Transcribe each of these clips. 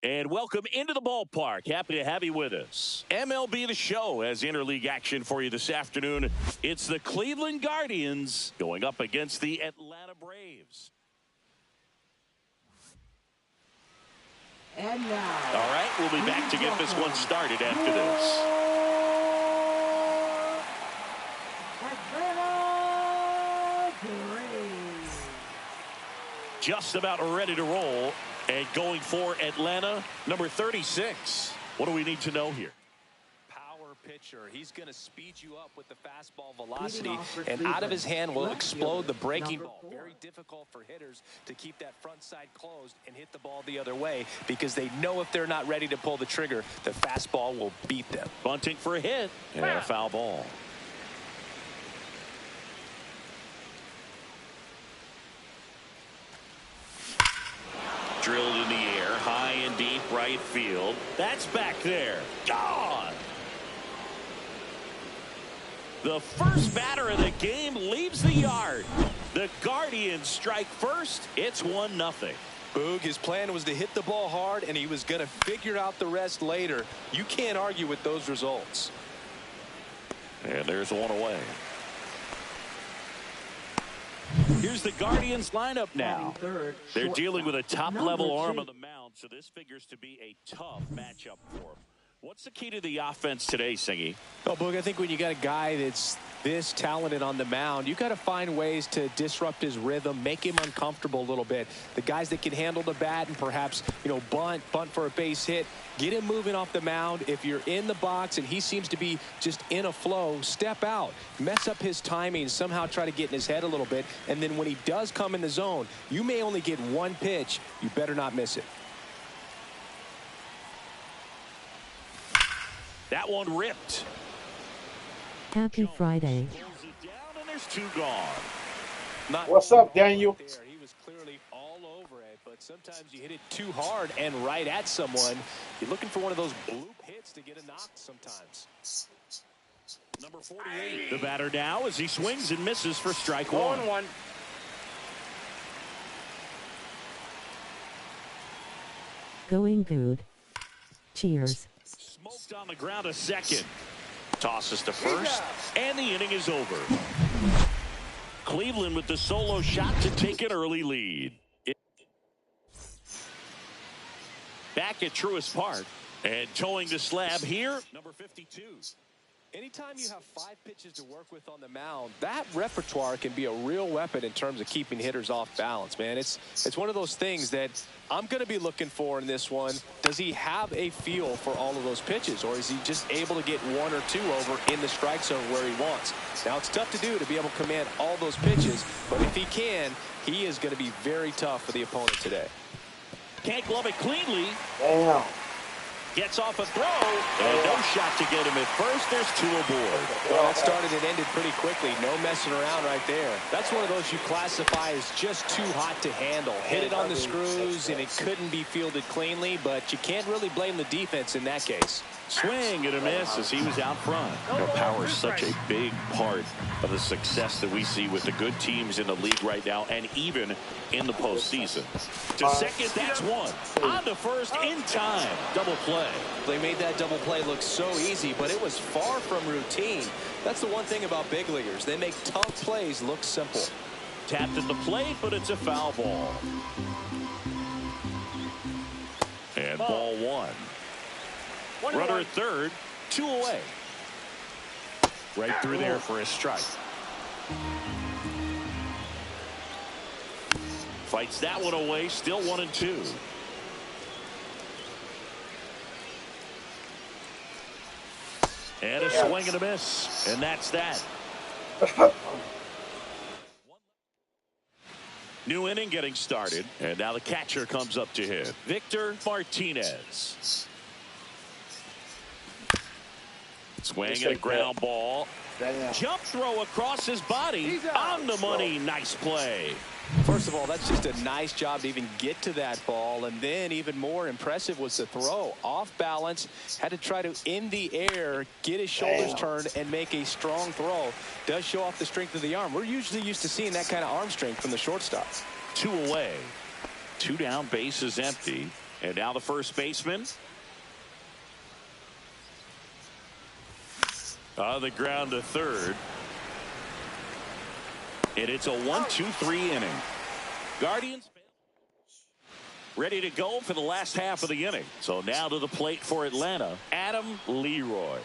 And welcome into the ballpark. Happy to have you with us. MLB The Show has interleague action for you this afternoon. It's the Cleveland Guardians going up against the Atlanta Braves. And now. All right, we'll be back to get this one started after this. Atlanta Braves. Just about ready to roll. And going for Atlanta, number 36. What do we need to know here? Power pitcher. He's going to speed you up with the fastball velocity, and out of his hand will explode the breaking ball. Very difficult for hitters to keep that front side closed and hit the ball the other way, because they know if they're not ready to pull the trigger, the fastball will beat them. Bunting for a hit and a foul ball. Drilled in the air, high and deep right field. That's back there. Gone. The first batter of the game leaves the yard. The Guardians strike first. It's 1-0. Boog, his plan was to hit the ball hard, and he was going to figure out the rest later. You can't argue with those results. And there's one away. Here's the Guardians lineup now. They're dealing with a top-level arm on the mound, so this figures to be a tough matchup for them. What's the key to the offense today, Singy? Oh, Boog, I think when you got a guy that's this talented on the mound, you got to find ways to disrupt his rhythm, make him uncomfortable a little bit. The guys that can handle the bat and perhaps, bunt for a base hit, get him moving off the mound. If you're in the box and he seems to be just in a flow, step out, mess up his timing, somehow try to get in his head a little bit. And then when he does come in the zone, you may only get one pitch. You better not miss it. That one ripped. Happy Friday. And there's two gone. What's up, Daniel? He was clearly all over it, but sometimes you hit it too hard and right at someone. You're looking for one of those bloop hits to get a knock sometimes. Number 48. The batter now as he swings and misses for strike one. 1-1. Going good. Cheers. Smoked on the ground a second. Tosses to first, and the inning is over. Cleveland with the solo shot to take an early lead. Back at Truist Park, and towing the slab here, number 52. Anytime you have 5 pitches to work with on the mound, that repertoire can be a real weapon in terms of keeping hitters off balance, man. It's one of those things that I'm going to be looking for in this one. Does he have a feel for all of those pitches, or is he just able to get 1 or 2 over in the strike zone where he wants? Now, it's tough to do to be able to command all those pitches, but if he can, he is going to be very tough for the opponent today. Can't glove it cleanly. Damn. Gets off a throw, and no shot to get him at first. There's 2 aboard. Well, that started and ended pretty quickly. No messing around right there. That's one of those you classify as just too hot to handle. Hit it on the screws, and it couldn't be fielded cleanly, but you can't really blame the defense in that case. Swing and a miss as he was out front. Power is such a big part of the success that we see with the good teams in the league right now, and even in the postseason. To second, that's one. On to first in time. Double play. They made that double play look so easy, but it was far from routine. That's the one thing about big leaguers. They make tough plays look simple. Tapped at the plate, but it's a foul ball. And ball 1. Runner at third, 2 away. Right through there for a strike. Fights that one away, still 1-2. And a swing and a miss. And that's that. New inning getting started. And now the catcher comes up to him. Victor Martinez. Swing and a ground ball. Jump throw across his body. On the money. Nice play. First of all, that's just a nice job to even get to that ball. And then even more impressive was the throw. Off balance. Had to try to, in the air, get his shoulders turned and make a strong throw. Does show off the strength of the arm. We're usually used to seeing that kind of arm strength from the shortstop. 2 away. 2 down, bases empty. And now the first baseman. On the ground to third. And it's a 1-2-3 inning. Guardians ready to go for the last half of the inning. So now to the plate for Atlanta, Adam Leroy.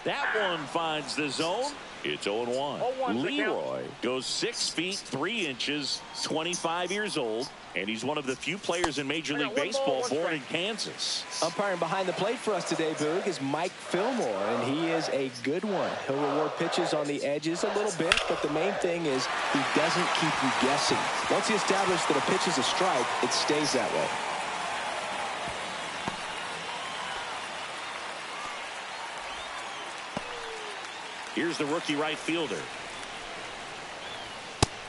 That one finds the zone. It's 0-1. Leroy goes 6 feet 3 inches, 25 years old, and he's one of the few players in Major League Baseball born in Kansas. Umpiring behind the plate for us today, Boog, is Mike Fillmore, and he is a good one. He'll reward pitches on the edges a little bit, but the main thing is he doesn't keep you guessing. Once he establishes that a pitch is a strike, it stays that way. Here's the rookie right fielder.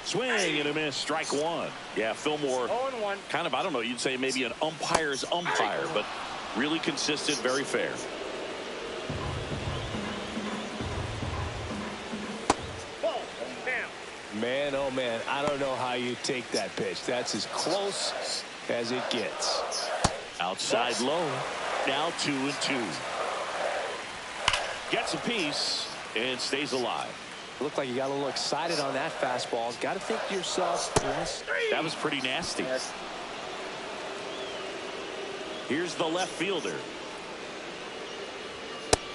Swing and a miss, strike one. Yeah, Fillmore, kind of, I don't know, you'd say maybe an umpire's umpire, but really consistent, very fair. Man, oh man, I don't know how you take that pitch. That's as close as it gets. Outside low, now 2-2. Gets a piece and stays alive. Looked like you got a little excited on that fastball. Got to think to yourself, yes. That was pretty nasty. Here's the left fielder.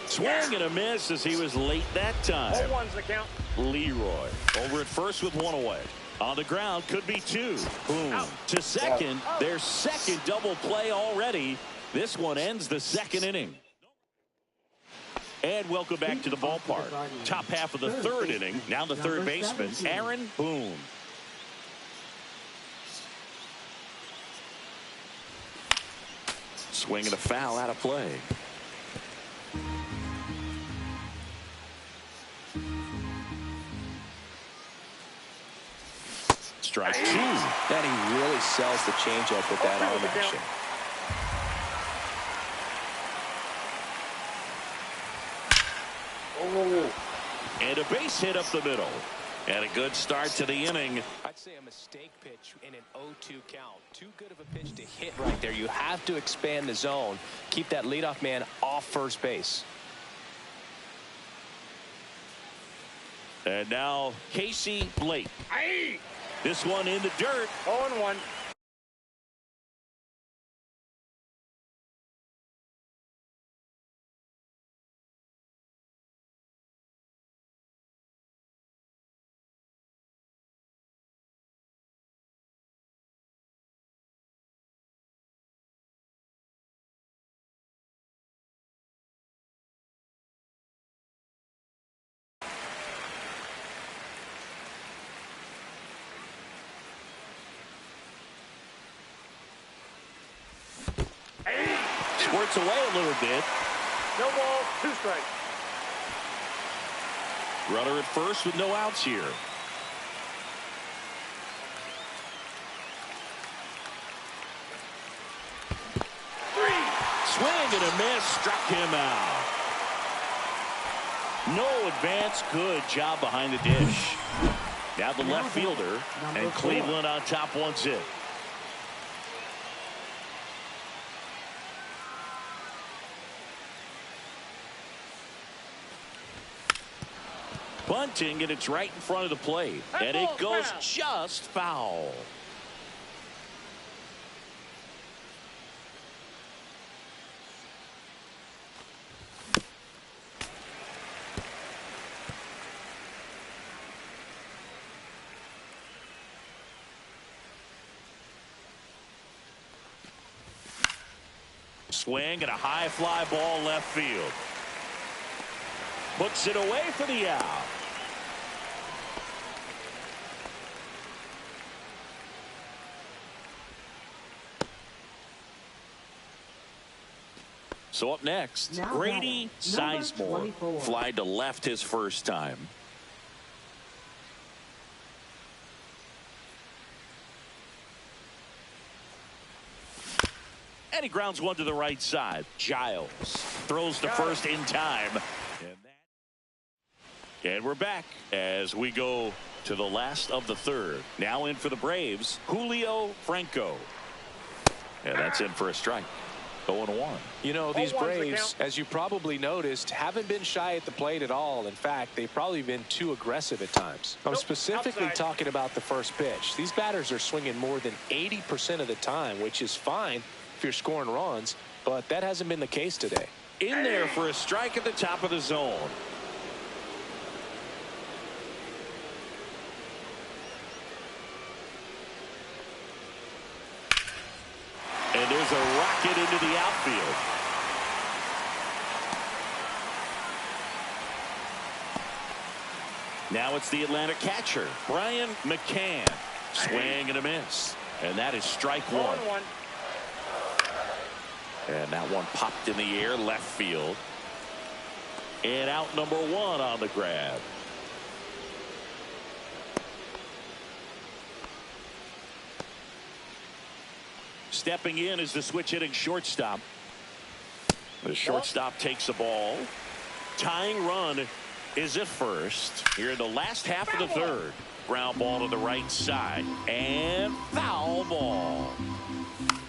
Swing and a miss as he was late that time. 0-1's the count. Leroy over at first with one away. On the ground, could be two. Boom. To second, their second double play already. This one ends the second inning. And welcome back to the ballpark. Top half of the third inning. Now the third baseman, Aaron Boone. Swing and a foul out of play. Strike two. And he really sells the changeup with that arm action. And a base hit up the middle. And a good start to the inning. I'd say a mistake pitch in an 0-2 count. Too good of a pitch to hit right there. You have to expand the zone. Keep that leadoff man off first base. And now Casey Blake. This one in the dirt. 0-1. Squirts away a little bit. No ball, 2 strikes. Runner at first with no outs here. Swing and a miss, struck him out. No advance, good job behind the dish. Now the left fielder, and Cleveland on top once in. Bunting, and it's right in front of the plate. And it goes just foul. Swing and a high fly ball left field. Puts it away for the out. So up next, Grady Sizemore. Fly to left his first time. And he grounds one to the right side. Giles throws to first in time. And we're back as we go to the last of the third. Now in for the Braves, Julio Franco. And that's in for a strike. 0-1. You know, these Braves, as you probably noticed, haven't been shy at the plate at all. In fact, they've probably been too aggressive at times. I'm specifically talking about the first pitch. These batters are swinging more than 80% of the time, which is fine if you're scoring runs, but that hasn't been the case today. In there for a strike at the top of the zone. And there's a rocket into the outfield. Now it's the Atlanta catcher, Brian McCann. Swing and a miss. And that is strike one. And that one popped in the air, left field. And out number one on the grab. Stepping in is the switch hitting shortstop. The shortstop takes the ball. Tying run is at first. Here in the last half of the third. Ground ball to the right side. And foul ball.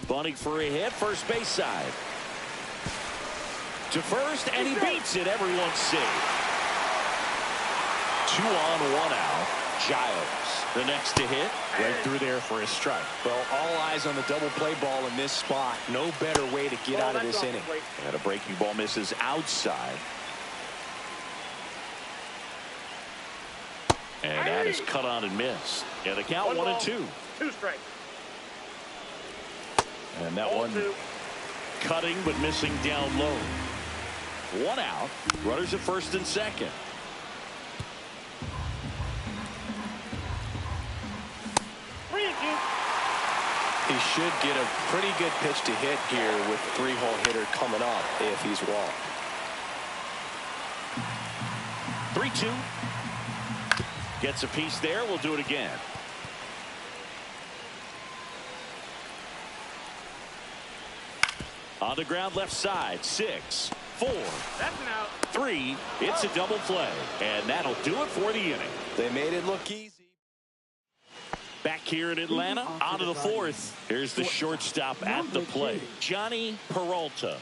Bunting for a hit, first base side. To first, and he beats it. Everyone's safe. 2 on, 1 out. Giles, the next to hit, right through there for a strike. Well, all eyes on the double play ball in this spot. No better way to get out of this inning. And a breaking ball misses outside. And that is cut on and missed. And the count 1-2. 2 strikes. And that one cutting but missing down low. 1 out. Runners at first and second. He should get a pretty good pitch to hit here with 3-hole hitter coming up if he's walked. 3-2. Gets a piece there. We'll do it again. On the ground left side. 6, 4, That's an out. 3. It's a double play. And that'll do it for the inning. They made it look easy. Back here in Atlanta, on to the fourth. Here's the shortstop at the plate, Johnny Peralta.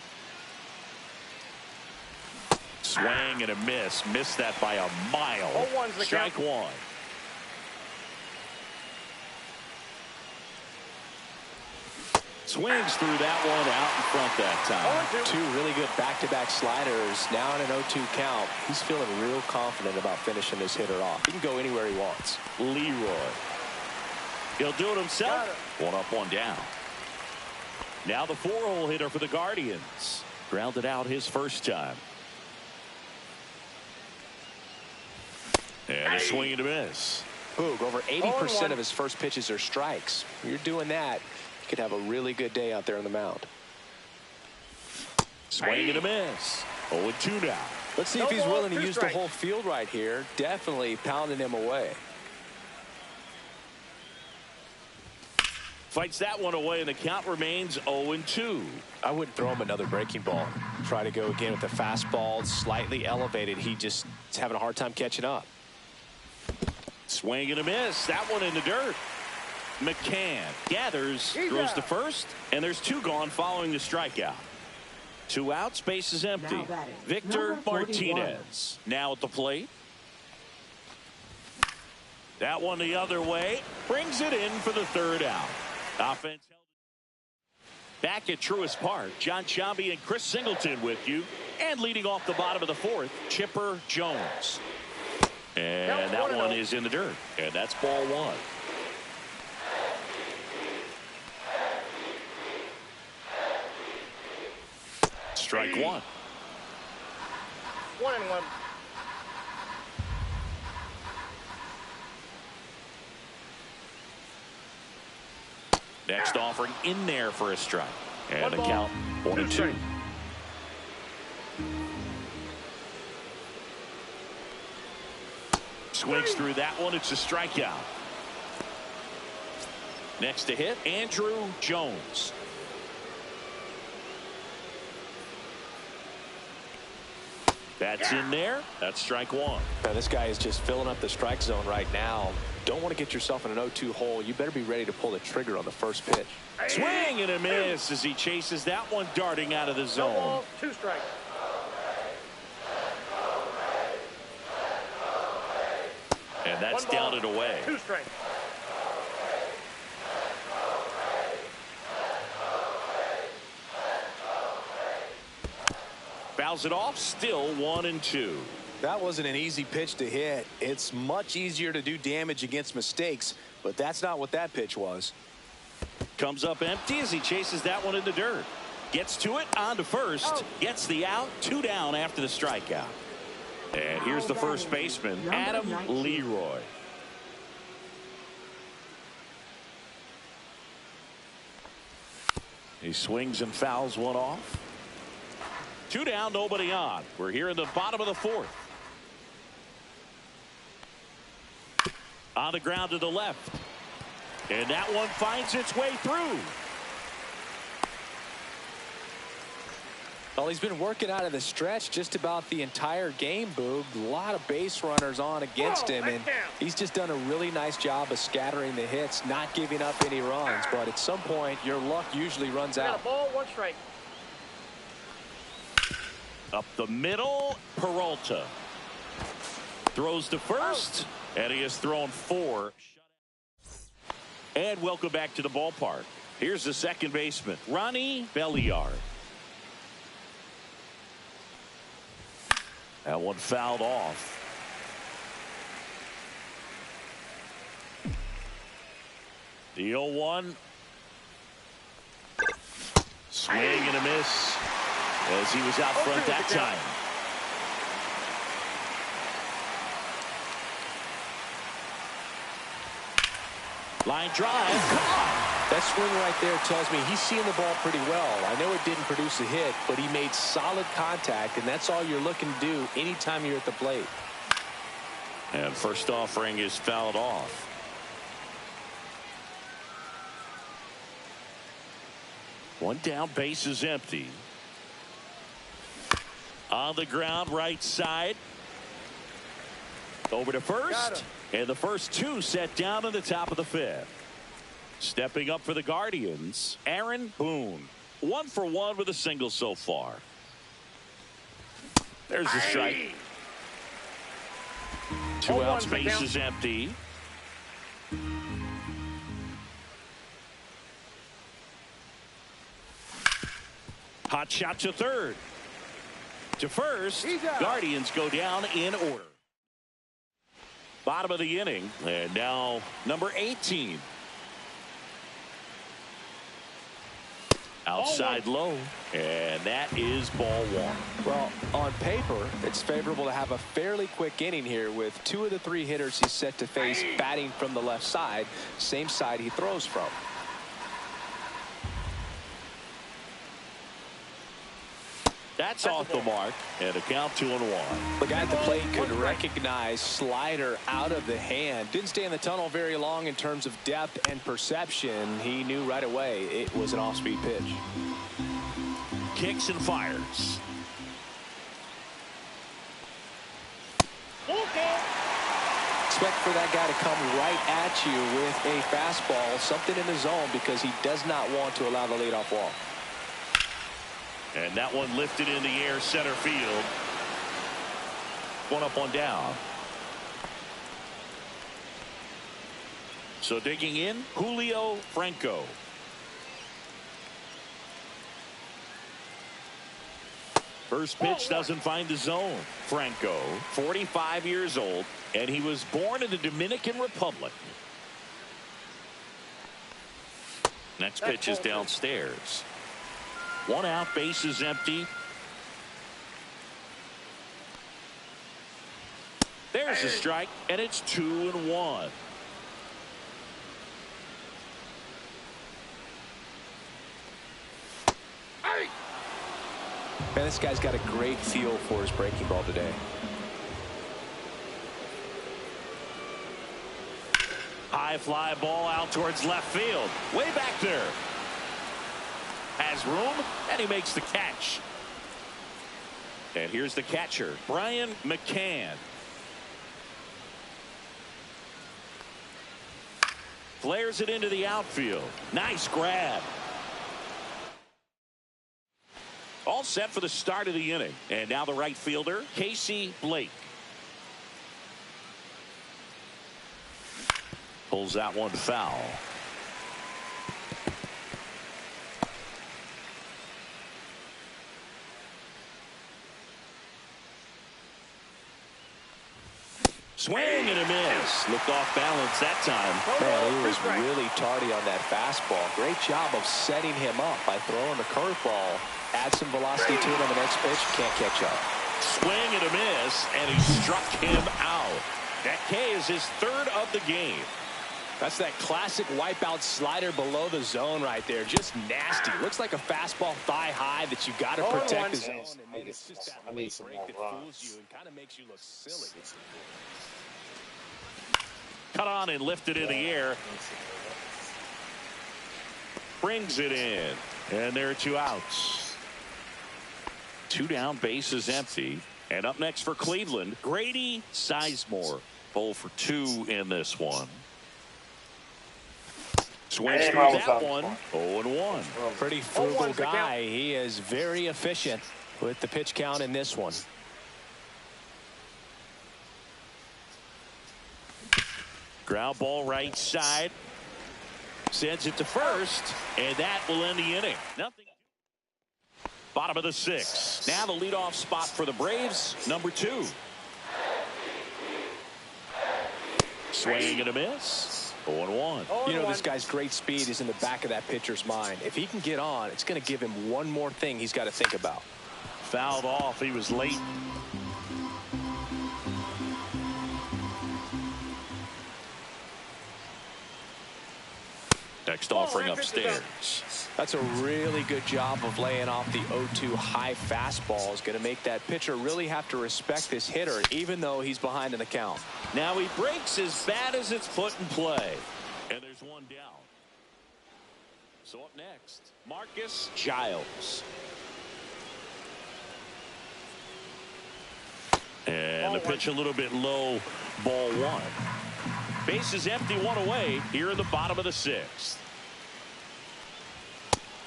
Swing and a miss. Missed that by a mile. Strike one. Swings through that one out in front that time. 2 really good back-to-back sliders. Now in an 0-2 count. He's feeling real confident about finishing this hitter off. He can go anywhere he wants. Leroy. He'll do it himself. 1 up, 1 down. Now the 4-hole hitter for the Guardians. Grounded out his first time. And a swing and a miss. Boog, over 80% of his first pitches are strikes. When you're doing that, you could have a really good day out there on the mound. Swing and a miss. 0-2 now. Let's see if he's willing to use the whole field right here. Definitely pounding him away. Fights that one away, and the count remains 0-2. I wouldn't throw him another breaking ball. Try to go again with the fastball, slightly elevated. He just is having a hard time catching up. Swing and a miss. That one in the dirt. McCann gathers, throws to first, and there's 2 gone following the strikeout. 2 out, space is empty. Victor Martinez now at the plate. That one the other way. Brings it in for the 3rd out. Offense back at Truist Park. John Chambi and Chris Singleton with you. And leading off the bottom of the 4th, Chipper Jones. And that one is in the dirt. And that's ball 1. Strike 1. 1-1. Next offering in there for a strike. And the count 1-2. Swings through that one. It's a strikeout. Next to hit, Andrew Jones. That's in there. That's strike one. Now, this guy is just filling up the strike zone right now. Don't want to get yourself in an 0-2 hole. You better be ready to pull the trigger on the first pitch. Swing and a miss as he chases that one darting out of the zone. No ball, 2 strikes. And that's down and away. 2 strikes. Fouls it off, still 1-2. That wasn't an easy pitch to hit. It's much easier to do damage against mistakes, but that's not what that pitch was. Comes up empty as he chases that one in the dirt. Gets to it, on to first. Gets the out, 2 down after the strikeout. And here's the first baseman, Adam Leroy. He swings and fouls one off. 2 down, nobody on. We're here in the bottom of the 4th. On the ground to the left. And that one finds its way through. Well, he's been working out of the stretch just about the entire game, Boog. A lot of base runners on against him, and he's just done a really nice job of scattering the hits, not giving up any runs. But at some point, your luck usually runs out. Got a ball, 1 strike. Up the middle, Peralta. Throws to first, and he has thrown 4. And welcome back to the ballpark. Here's the second baseman, Ronnie Belliard. That one fouled off. The 0-1. Swing and a miss as he was out front that time. Line drive. That swing right there tells me he's seeing the ball pretty well. I know it didn't produce a hit, but he made solid contact, and that's all you're looking to do anytime you're at the plate. And first offering is fouled off. One down, base is empty. On the ground, right side. Over to first. And the first 2 set down in the top of the 5th. Stepping up for the Guardians, Aaron Boone. 1 for 1 with a single so far. There's the strike. 2 outs, base is empty. Hot shot to third. To first, Guardians go down in order. Bottom of the inning, and now number 18. Outside low, and that is ball 1. Well, on paper, it's favorable to have a fairly quick inning here with 2 of the 3 hitters he's set to face batting from the left side, same side he throws from. That's off the mark, and a count 2-1. The guy at the plate could recognize slider out of the hand. Didn't stay in the tunnel very long in terms of depth and perception. He knew right away it was an off-speed pitch. Kicks and fires. Expect for that guy to come right at you with a fastball, something in the zone, because he does not want to allow the leadoff walk. And that one lifted in the air, center field. 1 up, 1 down. So digging in, Julio Franco. First pitch doesn't find the zone. Franco, 45 years old, and he was born in the Dominican Republic. Next pitch is downstairs. 1 out, base is empty. There's a strike, and it's 2-1. Man, this guy's got a great feel for his breaking ball today. High fly ball out towards left field. Way back there. Has room, and he makes the catch. And here's the catcher, Brian McCann. Flares it into the outfield. Nice grab. All set for the start of the inning. And now the right fielder, Casey Blake. Pulls that one foul. Swing and a miss. Looked off balance that time. Man, he was really tardy on that fastball. Great job of setting him up by throwing the curveball. Add some velocity to it on the next pitch. Can't catch up. Swing and a miss, and he struck him out. That K is his third of the game. That's that classic wipeout slider below the zone right there. Just nasty. Looks like a fastball thigh high that you got to protect the zone. And it's just that late break that fools you and kind of makes you look silly. Cut on and lifted in the air. Brings it in. And there are 2 outs. 2 down, bases empty. And up next for Cleveland, Grady Sizemore. 0 for 2 in this one. Swings through that one. 0-1. Pretty frugal guy. He is very efficient with the pitch count in this one. Ground ball right side. Sends it to first. And that will end the inning. Nothing. Bottom of the 6th. Now the leadoff spot for the Braves, number 2. Swing and a miss. 0-1. You know, this guy's great speed is in the back of that pitcher's mind. If he can get on, it's going to give him one more thing he's got to think about. Fouled off. He was late. Next offering upstairs. That's a really good job of laying off the 0-2 high fastball. Is going to make that pitcher really have to respect this hitter, even though he's behind in the count. Now he breaks as bad as it's put in play. And there's 1 down. So up next, Marcus Giles. And the pitch a little bit low, ball 1. Bases empty, 1 away here in the bottom of the 6th.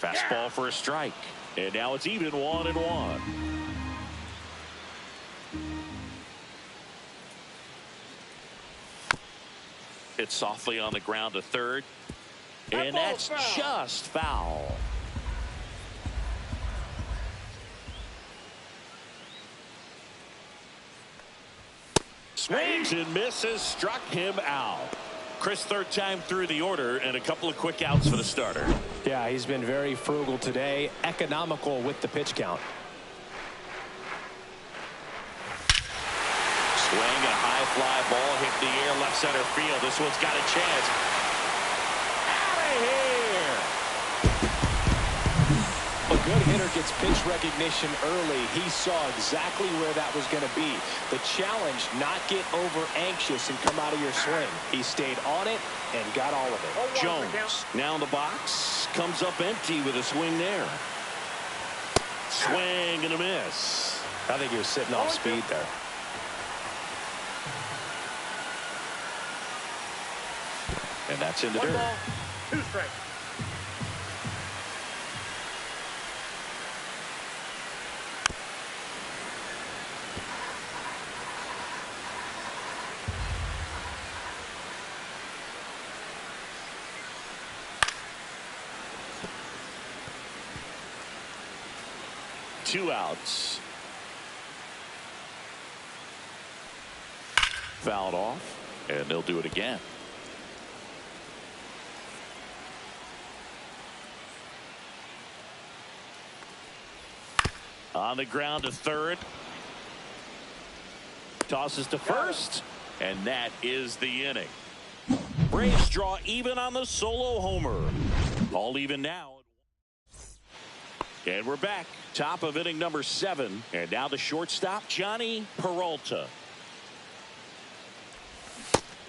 Fastball for a strike. And now it's even 1-1. It's softly on the ground to third. And that's just foul. Swings and misses, struck him out. Chris, 3rd time through the order, and a couple of quick outs for the starter. Yeah, he's been very frugal today, economical with the pitch count. Swing, a high fly ball hit the air, left center field. This one's got a chance. Out of here! A good hitter gets pitch recognition early. He saw exactly where that was going to be. The challenge, not get over anxious and come out of your swing. He stayed on it and got all of it. Jones now in the box, comes up empty with a swing there. Swing and a miss. I think he was sitting off speed there. And that's in the dirt. 2 strikes. Two outs. Fouled off, and they'll do it again. On the ground to third. Tosses to first, and that is the inning. Braves draw even on the solo homer. All even now. And we're back. Top of inning number 7. And now the shortstop, Johnny Peralta.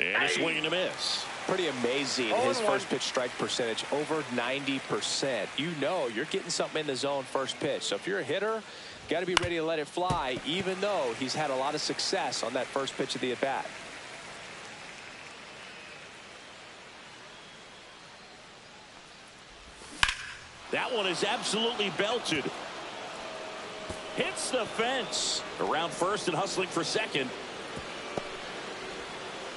And a swing and a miss. Pretty amazing, his first pitch strike percentage, over 90%. You know you're getting something in the zone first pitch. So if you're a hitter, got to be ready to let it fly, even though he's had a lot of success on that first pitch of the at-bat. That one is absolutely belted. Hits the fence. Around first and hustling for second.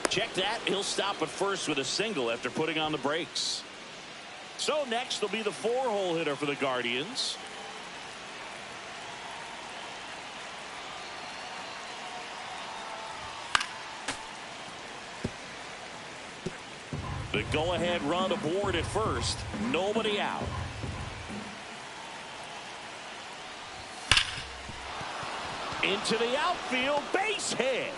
Check that. He'll stop at first with a single after putting on the brakes. So next will be the 4-hole hitter for the Guardians. The go-ahead run aboard at first. Nobody out. Into the outfield, base hit.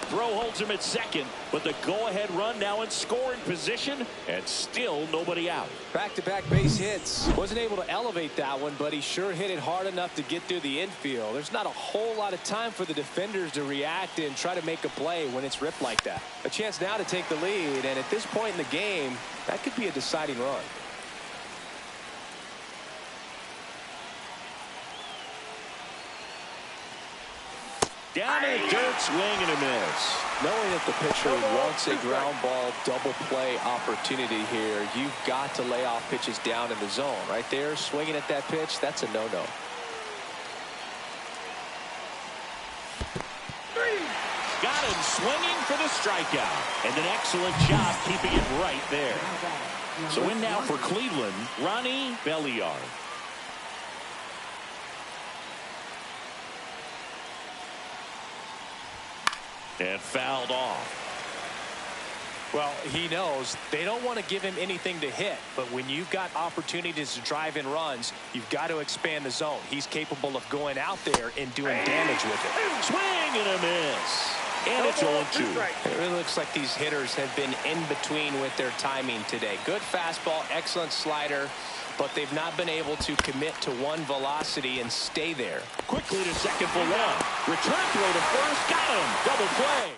Throw holds him at second, but the go-ahead run now in scoring position, and still nobody out. Back-to-back base hits. Wasn't able to elevate that one, but he sure hit it hard enough to get through the infield. There's not a whole lot of time for the defenders to react and try to make a play when it's ripped like that. A chance now to take the lead, and at this point in the game, that could be a deciding run. Down in the dirt, swing and a miss. Knowing that the pitcher wants a ground ball double play opportunity here, you've got to lay off pitches down in the zone. Right there, swinging at that pitch, that's a no-no. Got him swinging for the strikeout. And an excellent job keeping it right there. So in now for Cleveland, Ronnie Belliard. And fouled off. Well, he knows they don't want to give him anything to hit, but when you've got opportunities to drive in runs, you've got to expand the zone. He's capable of going out there and doing damage with it. Swing and a miss. And it's 0-2. It really looks like these hitters have been in between with their timing today. Good fastball, excellent slider, but they've not been able to commit to one velocity and stay there. Quickly to second for one. Return throw to first. Got him. Double play.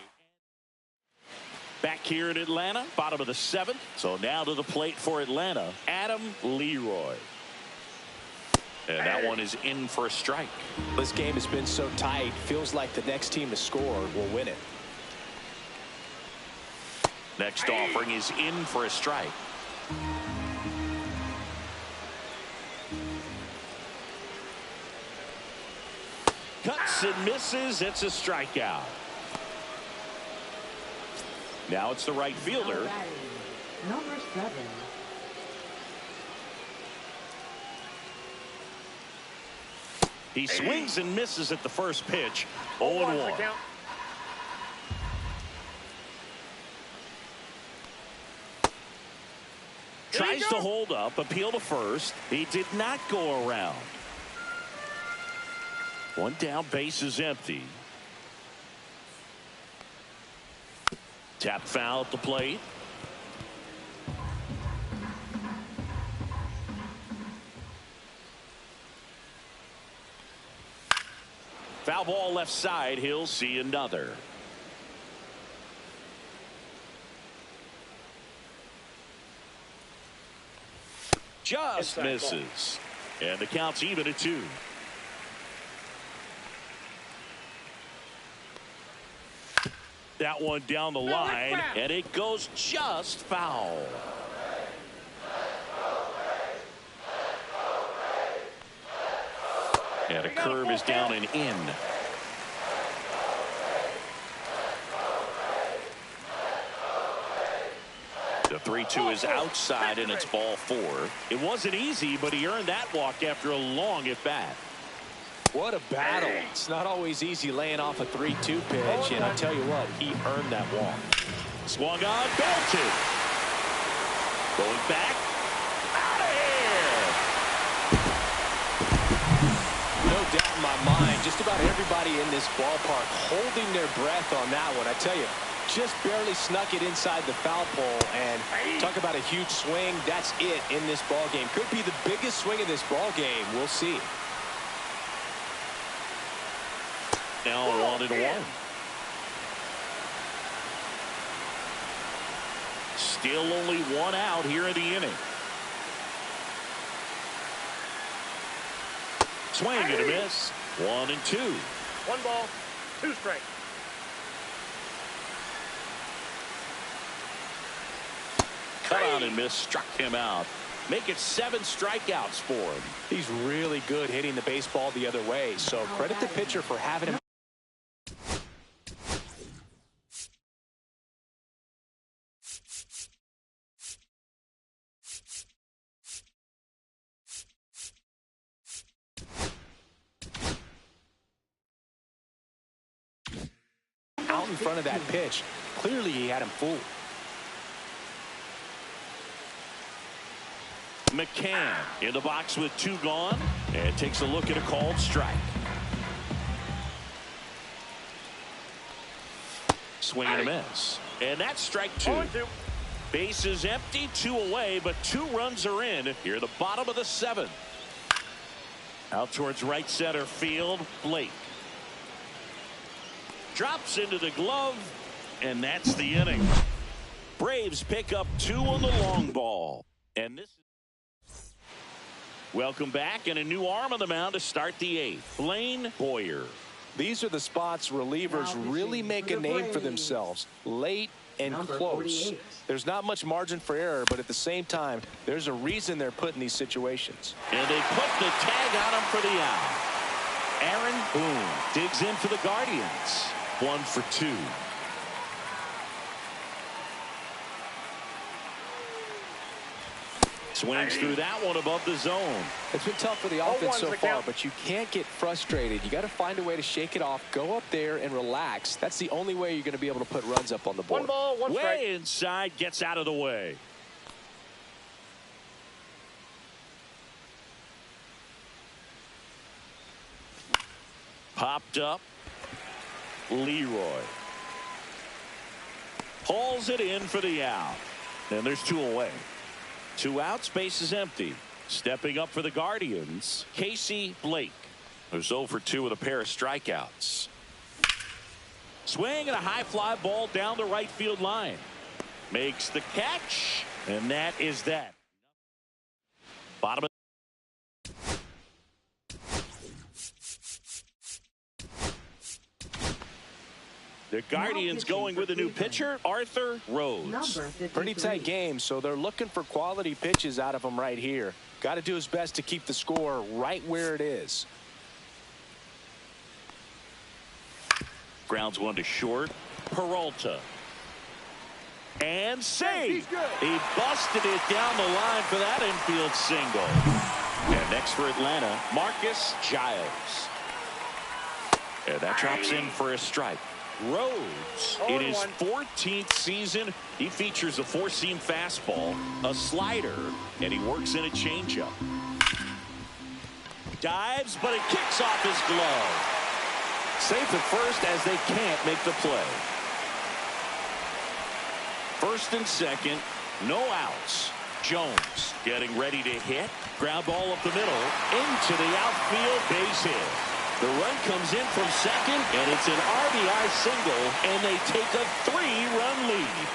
Back here in Atlanta, bottom of the 7th. So now to the plate for Atlanta, Adam Leroy. And that one is in for a strike. This game has been so tight. Feels like the next team to score will win it. Next offering is in for a strike. Cuts and misses. It's a strikeout. Now it's the right fielder. Number 7. He swings and misses at the first pitch. 0-1. Tries to hold up, appeal to first. He did not go around. One down, base is empty. Tap foul at the plate. Foul ball left side. He'll see another. Just misses. And the count's even at 2. That one down the line, and it goes just foul. And a curve is down and in. The 3-2 is outside, and it's ball 4. It wasn't easy, but he earned that walk after a long at bat. What a battle. It's not always easy laying off a 3-2 pitch, and I tell you what, he earned that walk. Swung on, belted. Going back. Out of here. No doubt in my mind, just about everybody in this ballpark holding their breath on that one. I tell you, just barely snuck it inside the foul pole, and talk about a huge swing. That's it in this ball game. Could be the biggest swing of this ball game. We'll see. Now 1-1. Still only one out here in the inning. Swing and a miss. 1-2. 1 ball, 2 strikes. Cut on and miss, struck him out. Make it 7 strikeouts for him. He's really good hitting the baseball the other way, so credit the pitcher for having him. Out in front of that pitch. Clearly he had him fooled. McCann in the box with 2 gone and takes a look at a called strike. Swing and a miss. And that's strike 2. 0-2. Base is empty, 2 away, but 2 runs are in here at the bottom of the 7th. Out towards right center field, Blake. Drops into the glove, and that's the inning. Braves pick up 2 on the long ball. And this is... Welcome back, and a new arm on the mound to start the 8th. Blaine Boyer. These are the spots relievers really make a name for themselves. Late and close. There's not much margin for error, but at the same time, there's a reason they're put in these situations. And they put the tag on him for the out. Aaron Boone digs in for the Guardians. 1 for 2. Swings through that one above the zone. It's been tough for the offense so far, but you can't get frustrated. You got to find a way to shake it off, go up there and relax. That's the only way you're going to be able to put runs up on the board. 1 ball, 1 strike. Way inside, gets out of the way. Popped up. Leroy hauls it in for the out. And there's 2 away. 2 outs, base is empty. Stepping up for the Guardians, Casey Blake, who's 0 for 2 with a pair of strikeouts. Swing and a high fly ball down the right field line. Makes the catch, and that is that. Bottom of the Guardians going with a new pitcher, Arthur Rhodes. Pretty tight game, so they're looking for quality pitches out of him right here. Got to do his best to keep the score right where it is. Grounds 1 to short. Peralta. And saved. He busted it down the line for that infield single. And next for Atlanta, Marcus Giles. And that drops in for a strike. Rhodes, in his 14th season, he features a 4-seam fastball, a slider, and he works in a changeup. Dives, but it kicks off his glove. Safe at first as they can't make the play. 1st and 2nd, no outs. Jones getting ready to hit. Ground ball up the middle, into the outfield, base hit. The run comes in from second, and it's an RBI single, and they take a 3-run lead.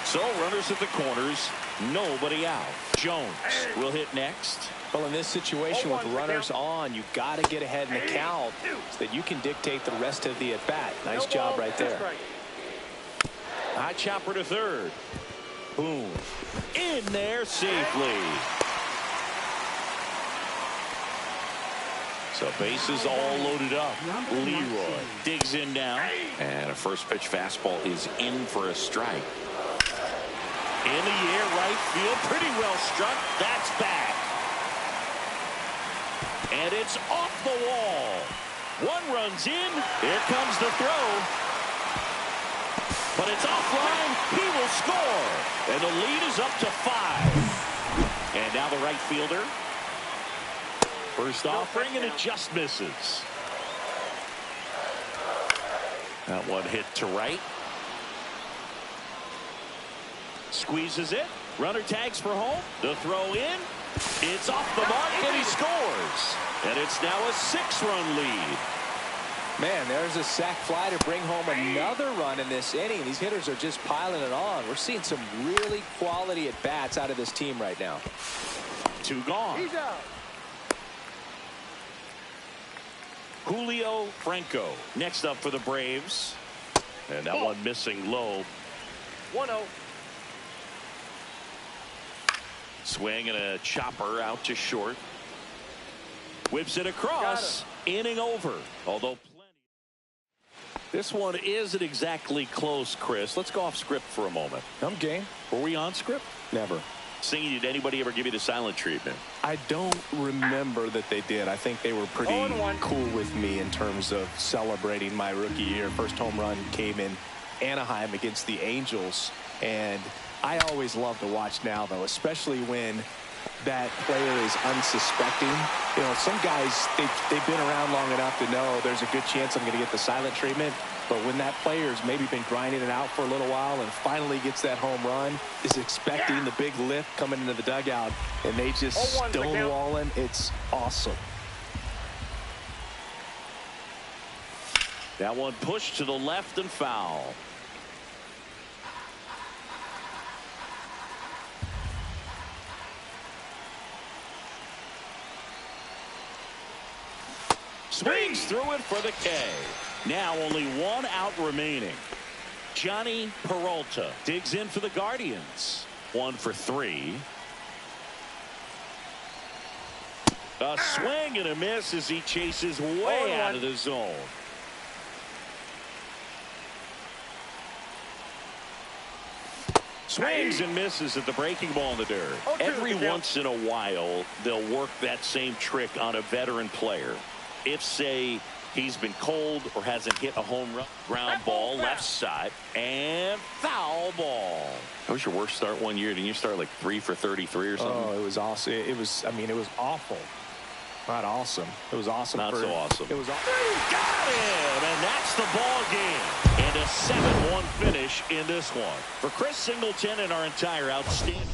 So runners at the corners, nobody out. Jones will hit next. Well, in this situation with runners on, you've got to get ahead in the count so that you can dictate the rest of the at-bat. Nice job right there. High chopper to third. Boom. In there safely. So bases all loaded up. Leroy digs in now. And a first pitch fastball is in for a strike. In the air, right field. Pretty well struck. That's back. And it's off the wall. 1 runs in. Here comes the throw. But it's offline. He will score. And the lead is up to 5. And now the right fielder. First offering, and it just misses. That one hit to right. Squeezes it. Runner tags for home. The throw in. It's off the mark, and he scores. And it's now a 6-run lead. Man, there's a sac fly to bring home another run in this inning. These hitters are just piling it on. We're seeing some really quality at-bats out of this team right now. 2 gone. He's out. Julio Franco next up for the Braves. And that one missing low. 1-0. Swing and a chopper out to short. Whips it across. Inning over. Although this one isn't exactly close, Chris. Let's go off script for a moment. I'm game. Were we on script? Never. Singing, did anybody ever give you the silent treatment? I don't remember that they did. I think they were pretty cool with me in terms of celebrating my rookie year. First home run came in Anaheim against the Angels. And I always love to watch now, though, especially when that player is unsuspecting. You know, some guys, they've been around long enough to know there's a good chance I'm going to get the silent treatment. But when that player's maybe been grinding it out for a little while and finally gets that home run, is expecting the big lift coming into the dugout, and they just stonewalling, it's awesome. That one pushed to the left and foul. Swings through it for the K. Now only 1 out remaining. Johnny Peralta digs in for the Guardians. 1 for 3. A swing and a miss as he chases way out of the zone. Swings and misses at the breaking ball in the dirt. Every once in a while, they'll work that same trick on a veteran player. If, say, he's been cold or hasn't hit a home run, ground ball left side, and foul ball. That was your worst start one year. Didn't you start like 3 for 33 or something? Oh, it was awesome. It was, I mean, it was awful. Not awesome. It was awesome. Not so awesome. It was awesome. Got him, and that's the ball game. And a 7-1 finish in this one. For Chris Singleton and our entire outstanding.